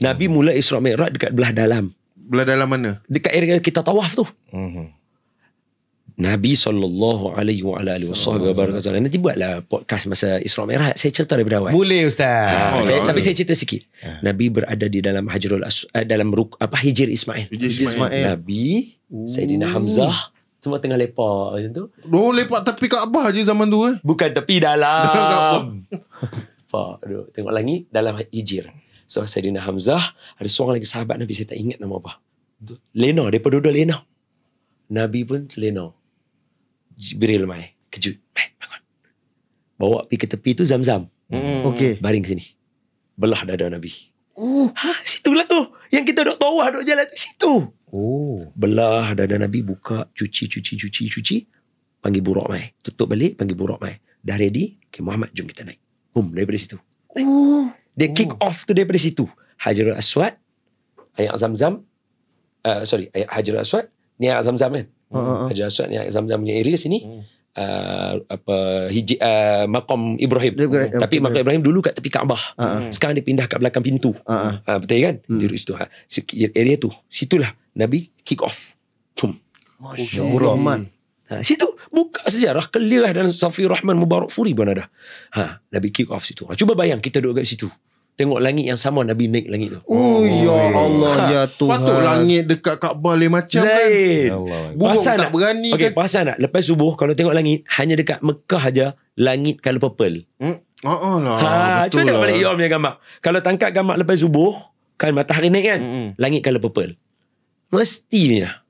Nabi mula Isra Mi'raj dekat belah dalam. Belah dalam mana? Dekat area kita tawaf tu. Nabi SAW nanti buatlah podcast masa Isra Mi'raj. Saya cerita daripada awal. Boleh Ustaz. Tapi saya cerita sikit. Nabi berada di dalam dalam Hijr Ismail. Nabi, Sayyidina Hamzah semua tengah lepak macam tu. Lepak tepi Kaabah je zaman tu Bukan tepi dalam. Kaabah. Pak, tengok langit dalam Hijr. So Sayyidina Hamzah, ada seorang lagi sahabat Nabi, saya tak ingat nama apa. Lena, daripada duduk lena. Nabi pun lena. Jibril mai, kejut. Bangun. Bawa pergi ke tepi tu Zam-Zam. Okey. Baring sini. Belah dada Nabi. Situlah tu. Yang kita duk tawah, duk jalan tu situ. Belah dada Nabi, buka, cuci. Panggil buruk mai. Tutup balik, panggil buruk mai. Dah ready? Okay, Muhammad, jom kita naik. Daripada situ. Dia kick off tu daripada situ. Hajarul Aswad, air Zam-Zam. Air Hajarul Aswad, ni air Zam-Zam kan? Hajarul Aswad ni air Zam-Zam punya area sini. Maqam Ibrahim. Tapi Maqam Ibrahim dulu kat tepi Kaabah. Sekarang dia pindah kat belakang pintu. Betul kan? Dia duduk situ. Area tu. Situlah Nabi kick off. Masya Allah. Situ buka sejarah clear dan Safiur Rahman Mubarak Furi pun ada. Nabi kick off situ. Cuba bayang kita duduk kat situ. Tengok langit yang sama, Nabi naik langit tu. Ya Allah, ya Tuhan. Patut langit dekat Kaabah lain macam lain. kan. Burung tak berani kan. Pasal nak lepas subuh kalau tengok langit hanya dekat Mekah aja langit color purple. Betul cuba tengok lah. balik Yom punya gambar. Kalau tangkap gambar lepas subuh kan matahari naik kan, langit color purple. Mestinya.